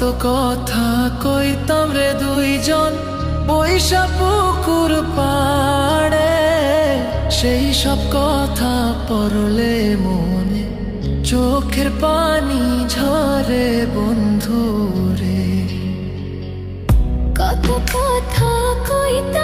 কত কথা কইতাম রে দুইজন বৈশা পুকুর পাড়ে, সেই সব কথা পড়লে মনে চোখের পানি ঝরে বন্ধু রে। কত কথা কইতাম